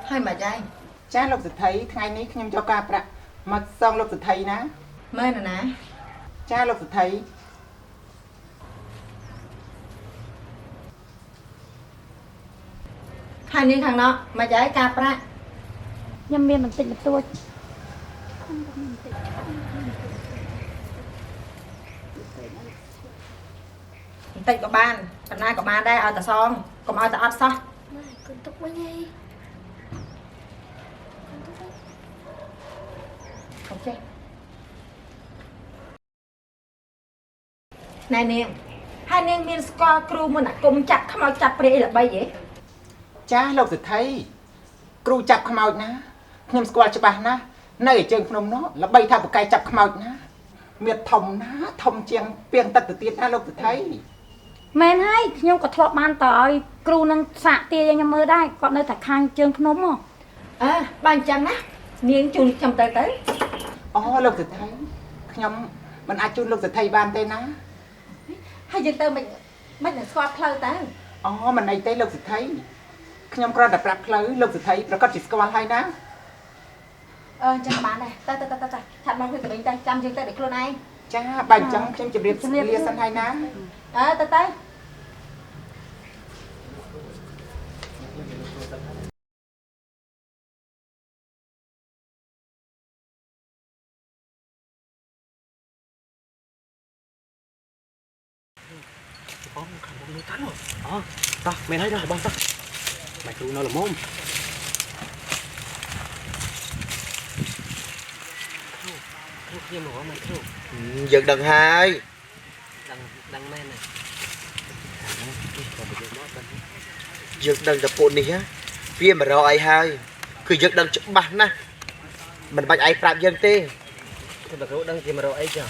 hai mà trai cha lục dịch thấy ngày ní nhâm cho ca bạ mà xong lục dịch thấy ná mê nè nè cha lục dịch thấy hai niên thằng nó mà trai cạp ra nhâm miên mình tỉnh một tôi tịnh của ban phần nay của ban đây ở tà son còn ở tà ấp sao con tục với nhây ok này niên hai niên miên score crew mình đã cùng chặt không ai chặt bể là bay vậy cha lục dịch thấy cru chập khăm out ná nhâm squat cho bà ná nơi trường phnom nó là bay tháp một cái chập khăm out ná miệt thòng ná thòng chiang pieng tật từ tiên na lục dịch thấy men hay nhung có thọ ban tỏi cừu năng xạ tia nhâm mơ đây còn nơi tại khang trường phnom không à ban chăng á niên chun trong tay tới lục dịch thấy nhâm mình ai chun lục dịch thấy ban tên ná hai dân tơ mình là score pleu tới mình này tên lục dịch thấy nhâm coi đập rạp lưới lục dịch thấy rồi có chỉ squat hay ná chẳng bán này ta thật mong cái mình ta chăm dân tơ để luôn này cha bàn trắng xem chụp điệp lia sân hay ná tới bóng không có nuôi cắn rồi ta mày thấy đâu bóng ta mày cứ nói là mồm khiêm rồi mày khiêm giật đằng hai đằng men này giật đằng tập bộ này á phía mà rồi ai hai cứ giật đằng chụp bắn nè mình bạch ai phạm dân tê cái bậc rỗ đằng gì mà rồi ấy chờ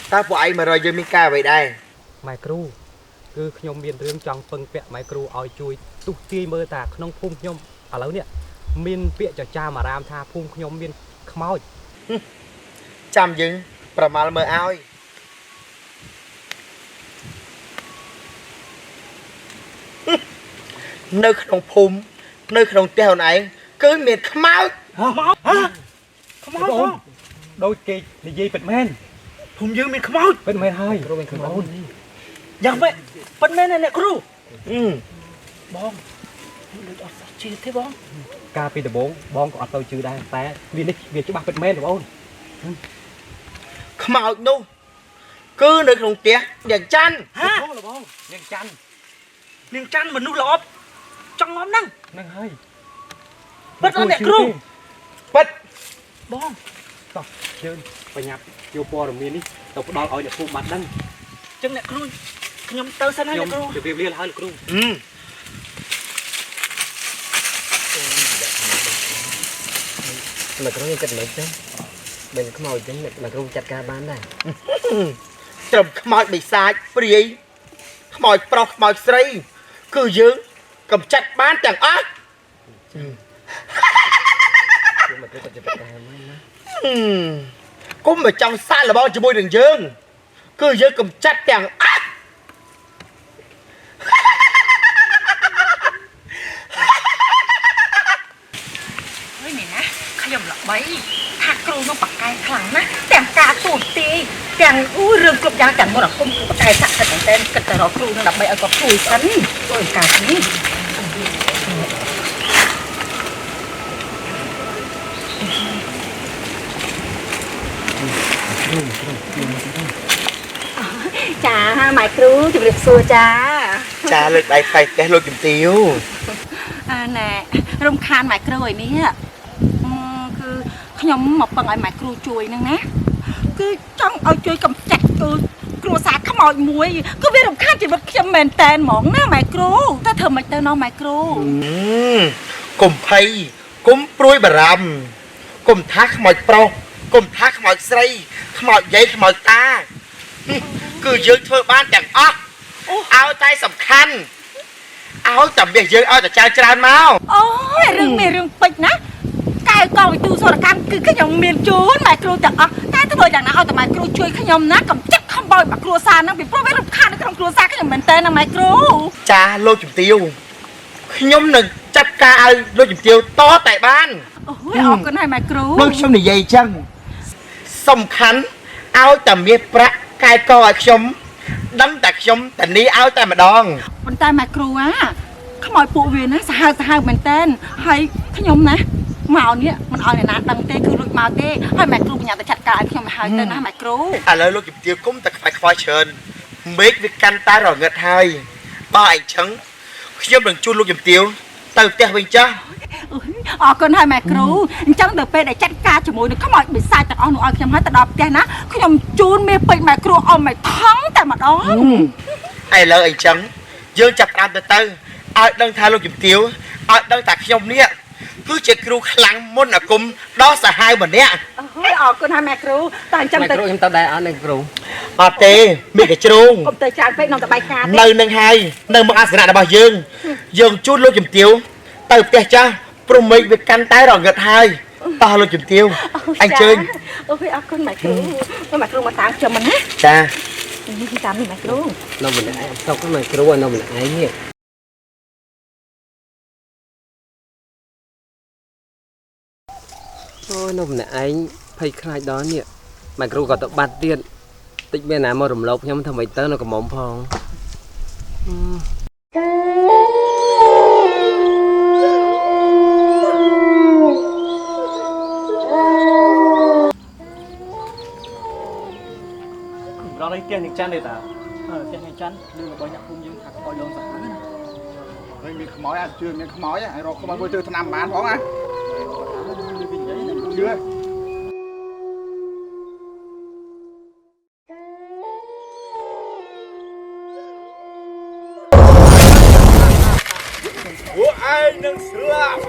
ta bộ ai mà rồi dân mi ca vậy đây mày kêu cứ nhom miền rương trong phân vẹn mày kêu oi chui tu ti mơ ta không phun nhom ở lâu nè miền vẹn cho cha mà ram tha phun nhom miền khmoi chăm dừngประมาณmơ ao nơi không phun nơi không tèo này cứ miền khmoi không đôi kỳ thì gì bịt men phun dư miền khmoi bịt men hơi rồi miền khmoiยังไม่เป็นแม่เนี่ยครูบองชื่อเท่บองกาปีแต่บองบองก็อัดตัวชื่อได้แต่วีนี่วีจะบ้าเป็นแม่หรือเปล่า ขมาวนู่cứ nơi không tèอย่างจัน ฮะหรือบองเนียงจันเหมือนนู่นหรอจังง้อมนั่งนั่งเฮ้ยเปิดแล้วเนี่ยครู ปิด บองต่อเดินไปหยับโยปอหรือมีนี่ตกดอลเอาเนี่ยผูกมัดนั่งจังเนี่ยครูขยมเตอร์สันให้ครูเดี๋ยวเรียนให้ครูmà có những kịch lực đấy mình có màu chính là ru chặt ca bán này ត្រឹមខ្មោចបិសាចព្រាយខ្មោចប្រុសខ្មោចស្រីគឺយើងកំចាត់បានទាំងអស់ mà cứ chặt ca mớiណា គុំមកចង់សាកល្បងជាមួយនឹងយើងគឺយើងកំចាត់ទាំងអស់ เฮ้ยนี่นะขยมหลับใบหักครูน้องปักไก่ขลังนะแต่งกาตูดตีแต่งเรื่องกลบยางแต่งหมดกุ้มปักไก่สักแต่งเต้นกันแต่เราครูน้องหลับใบเอากับครูฉันกานี้จ้าหมายครูจุดเรียบซัวจ้า ចាលើកដៃផ្លែផ្ទះលោកជំទាវ ណែរំខានម៉ែគ្រូឯនេះគឺខ្ញុំមកពឹងឲ្យម៉ែគ្រូជួយហ្នឹងណាគឺចង់ឲ្យជួយកំចាត់គ្រួសារខ្មោចមួយគឺវារំខានជីវិតខ្ញុំមែនតែនហ្មងណាម៉ែគ្រូតែធ្វើមិនទៅណោះម៉ែគ្រូ កុំភ័យ គុំព្រួយបារម្ភ គុំថាខ្មោចប្រុស គុំថាខ្មោចស្រី ខ្មោចយាយខ្មោចតា គឺយើងធ្វើបានទាំងអស់ឲ្យតែសំខាន់ឲ្យតែមាសយើងឲ្យតែច្រើនមក អូយរឿងមានរឿងពេចណាកែកងវិទូសរកម្មគឺខ្ញុំមានជូនម៉ែគ្រូទាំងអស់តែធ្វើយ៉ាងណាឲ្យតែម៉ែគ្រូជួយខ្ញុំណាកំចាត់ខំ បោចមកគ្រួសារហ្នឹងពីព្រោះវារំខាននៅក្នុងគ្រួសារខ្ញុំមែនតើណាម៉ែគ្រូ ចាលោកជំទាវខ្ញុំនឹងចាត់ការឲ្យលោកជំទាវតតែបាន អូយអរគុណហើយម៉ែគ្រូ ដូចខ្ញុំនិយាយអញ្ចឹងសំខាន់ឲ្យតែមាសប្រាក់កែកឲ្យខ្ញុំដឹងតែខ្ញុំតានីឲ្យតែម្ដង ប៉ុន្តែម៉ែគ្រូខ្មោចពួកវាណាសាហាវមែនតើហើយខ្ញុំណាមកនេះមិនឲ្យអ្នកណាដឹងទេគឺរួចមកទេហើយម៉ែគ្រូបញ្ញាទៅចាត់ការឲ្យខ្ញុំឲ្យហើយទៅណាម៉ែគ្រូ ឥឡូវលោកជំទាវគុំតែខ្វាយខ្វល់ច្រើនមេឃវាកាន់តែរងឹតហើយបើអញ្ចឹងខ្ញុំនឹងជួលលោកជំទាវទៅផ្ទះវិញចាស់ អរគុណហើយម៉ែគ្រូអញ្ចឹងទៅពេលដែលចាត់ការជាមួយនឹងខ្មោចបិសាចទាំងអស់នោះឲ្យខ្ញុំហើយទៅដល់ផ្ទះណាខ្ញុំជូនមាសពេជ្រម៉ែគ្រូអមឲ្យថងតែម្ដង ឥឡូវអញ្ចឹងយើងចាប់ផ្ដើមទៅឲ្យដឹងថាលោកជំទាវឲ្យដឹងថាខ្ញុំនេះគឺជាគ្រូខ្លាំងមុនអាគមដល់សាហាវម្នាក់ អូយអរគុណហើយម៉ែគ្រូតែអញ្ចឹងទៅ គ្រូខ្ញុំទៅដែរអត់នឹងគ្រូ អត់ទេមានតែជ្រូង កុំទៅច្រើនពេកនាំតែបាយការទេ នៅនឹងហើយនៅមកអាសនៈរបស់យើងយើងជួលលោកជំទាវទៅផ្ទះចាស់ព្រមមេឃវាកាន់តែរងឹតហើយតោះលោកជំទាវអញ្ជើញ អូយអរគុណម៉ែគ្រូម៉ែគ្រូមកតាមខ្ញុំមកណា ចា តាមនេះម៉ែគ្រូ នៅម្នាក់ឯងសុកហ្នឹងគ្រូនៅម្នាក់ឯងនេះអូយនៅម្នាក់ឯងភ័យខ្លាចដល់នេះម៉ែគ្រូក៏ទៅបាត់ទៀតតិចមានណាមករំលោភខ្ញុំធ្វើម៉េចទៅនៅកំមុំផងរត់ឲ្យផ្ទះនឹងច័ន្ទទេតាផ្ទះនឹងច័ន្ទឬរបស់អ្នកភូមិយើងថាខ្មោចលងសាហាវណា វិញមានខ្មោចជឿមានខ្មោចឲ្យរកខ្មោចមួយទៅឆ្នាំបានផងណាជឿ ពួកឯងនឹងស្លាប់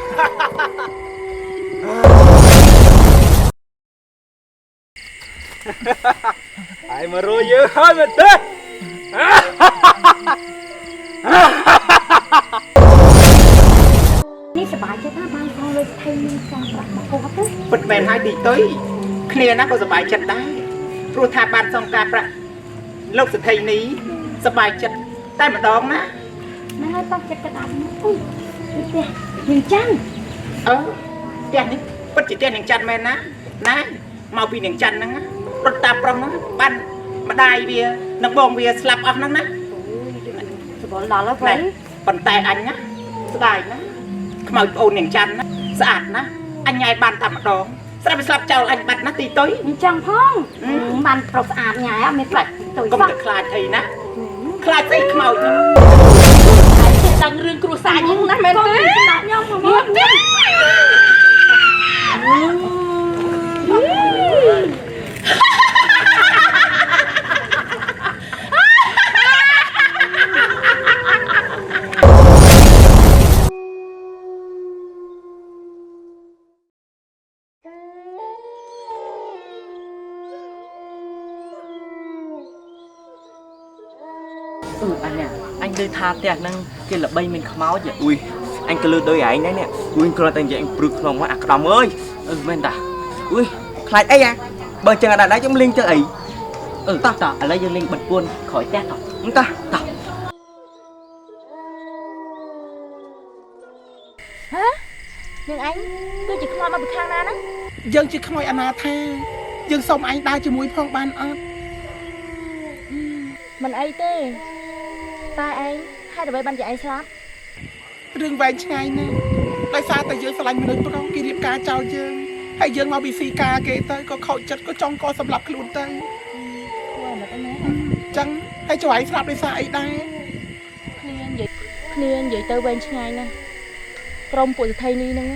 ឯងមករយយើងហើយមែនទេ នេះសប្បាយចិត្តណាបានផងលើថៃមានការប្រាក់មកគាត់ទេ ពិតមែនហើយទីទុយគ្នាណាក៏សប្បាយចិត្តដែរព្រោះថាបានសងការប្រាក់លោកសទ្ធិនេះសប្បាយចិត្តតែម្ដងណា ហ្នឹងហើយប៉ះចិត្តកដាប់អូយផ្ទះនឹងច័ន្ទ ផ្ទះនេះពិតជាផ្ទះនឹងច័ន្ទមែនណាណាមកពីនឹងច័ន្ទហ្នឹងរត់តាមប្រុសហ្នឹងបានម្ដាយវានិងបងវាស្លាប់អស់ហ្នឹងណា សបល់ដល់ហើយ ប៉ុន្តែអញណាស្ដាយណាខ្មោចប្អូននឹងច័ន្ទណាស្អាតណាអញញ៉ៃបានតែម្ដងស្រាប់វាស្លាប់ចោលអញបាត់ណាទីទុយ អញ្ចឹងផងបានប្រុសស្អាតញ៉ៃអត់មានខ្លាចទៅ កុំតែខ្លាចអីណាខ្លាចស្អីខ្មោចហ្នឹង ដឹងរឿងគ្រួសារយើងណាមែនទេ ខ្ញុំមកទេ អញឮថាផ្ទះហ្នឹងគេល្បីមានខ្មោចអ៊ុយអញក៏លឺដោយឯងដែរនេះអ៊ុយគ្រាន់តែនិយាយអញព្រឹកក្នុងមកអាក្តំអើយមែនតាអ៊ុយខ្លាចអីបើចឹងអត់ដែរខ្ញុំលេងទៅអីតោះឥឡូវយើងលេងបិទពួនក្រោយផ្ទះតោះតោះហតោះ៎នឹងអញគឺជាខ្មោចមកពីខាងណាហ្នឹង យើងជាខ្មោចអនាថាយើងសុំអញដើរជាមួយផងបានអត់ មិនអីទេតែឯងហេតុអ្វីបានជាឯងស្លាប់ រឿងវែងឆ្ងាយណាស់ដោយសារតែយើងស្រឡាញ់មនុស្សប្រុសគេរៀបការចោលយើងហើយយើងមកពីស៊ីការគេទៅក៏ខូចចិត្តក៏ចង់ក៏សម្លាប់ខ្លួនទៅ ខ្លួនមិនអីណា ចឹងហើយចៅឯងស្លាប់ដោយសារអីដែរ គ្នានិយាយទៅវែងឆ្ងាយណាស់ក្រុមពួកសទ្ធិនេះហ្នឹង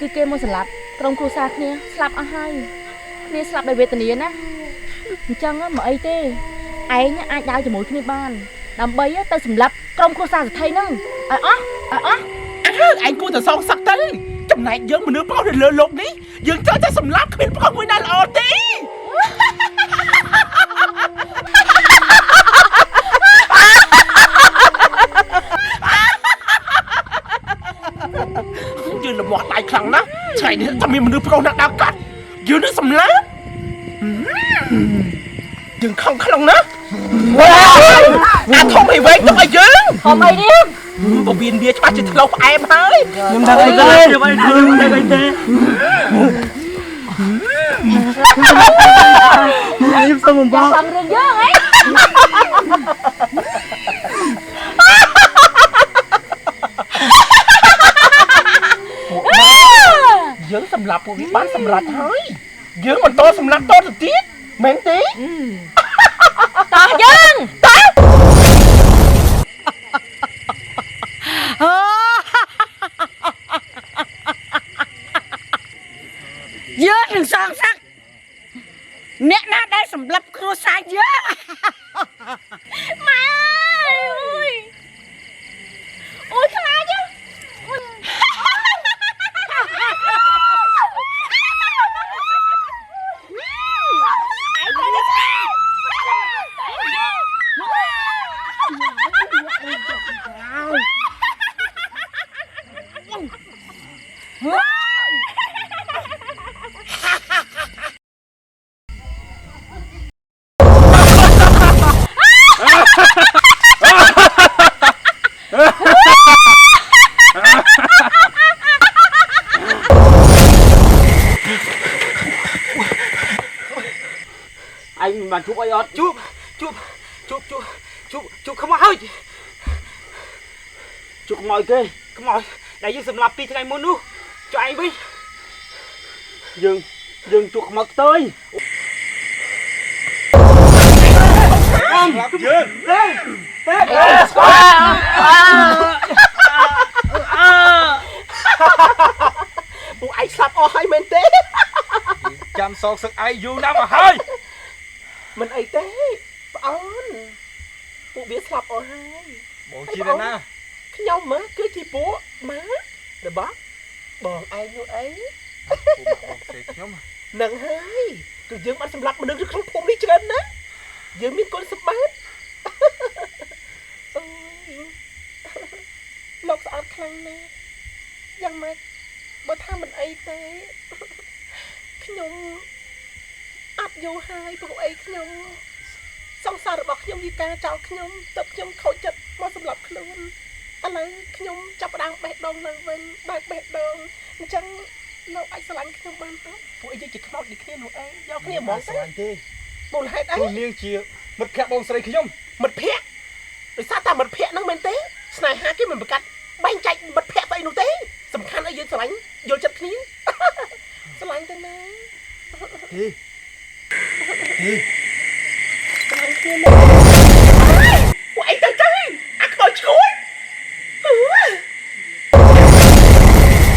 គឺគេមកសម្លាប់ក្រុមគ្រួសារគ្នាស្លាប់អស់ហើយគ្នាស្លាប់ដោយវេទនាណាអញ្ចឹងមកអីទេឯងអាចដើរជាមួយគ្នាបានដើម្បីទៅសម្លាប់ក្រុមគ្រួសារសទ្ធិហ្នឹងឲ្យអស់ ឯងគួរតែសងសឹកទៅចំណែកយើងមនុស្សប្រុសនៅលើលោកនេះយើងត្រូវតែសម្លាប់គ្មានប្រុសមួយណាល្អទេយើងលំមាស់ដៃខ្លាំងណាស់ថ្ងៃនេះតែមានមនុស្សប្រុសណាស់ដើរកាត់យើងនឹងសម្លាប់យើងខំខ្លាំងណាស់ អាធំអីវែងទុកឲ្យយើង ធំអីនេះ បបៀនវាច្បាស់ជាធ្លោផ្អែមហើយ ខ្ញុំដឹងអីទេខ្ញុំអីថាខ្ញុំដឹងអីទេខ្ញុំសុំបំប ចាំ ក សំរឿងយើងហ៎ យើងសម្រាប់ពួកវាបានសម្រាប់ហើយយើងបន្តសម្រាប់តទៅទៀតមែនទេ តោះយើងតោះ យើងនឹងសងសឹកអ្នកណាដែលសម្លាប់គ្រួសារយើង ម៉ែអើយអូយខ្លាចអញមិនបានជួបអីអត់ជួបខ្មោចហើយជួបខ្មោចគេខ្មោចដែលយើងសម្លាប់2ថ្ងៃមុននោះចុះឯងវិញយើងជួបខ្មោចផ្ទុយយើងពួកឯងស្លាប់អស់ហើយមែនទេ ចាំសងសឹកឯងយូរណាស់មកហើយ មិនអីទេប្អូនពួកវាស្លាប់អស់ហើយ បងជាអ្នកណា ខ្ញុំមើលគឺជាពួកម៉ារបស់បងឯងនោះអី បងផ្សេងខ្ញុំ នឹងហើយគឺយើងបានសម្លាប់មនុស្សក្នុងភូមិនេះច្រើនណាស់យើងមានគុណសម្បត្តិអូយលោកស្អាតខ្លាំងណាស់យ៉ាងម៉េចបើថាមិនអីទេខ្ញុំអត់យល់ហើយព្រោះអីខ្ញុំសង្សាររបស់ខ្ញុំយីការចោលខ្ញុំទឹកខ្ញុំខូចចិត្តមកសម្លាប់ខ្លួនឥឡូវខ្ញុំចាប់ផ្ដើមបេះដូងនៅវិញបើកបេះដូងអញ្ចឹងលោកអាចស្រឡាញ់ខ្ញុំបានទេពួកយើងជាខ្មោចដូចគ្នានោះឯងយកគ្នាហ្មងទេមូលហេតុអី ព្រោះនាងជាមិត្តភក្តិបងស្រីខ្ញុំ មិត្តភក្តិដោយសារតែមិត្តភក្តិហ្នឹងមែនទេស្នេហាគេមិនប្រកាសបែងចែកមិត្តភក្តិស្អីនោះទេសំខាន់ឲ្យយើងស្រឡាញ់យល់ចិត្តគ្នាស្រឡាញ់ទៅណាស្រឡាញ់គ្នាណា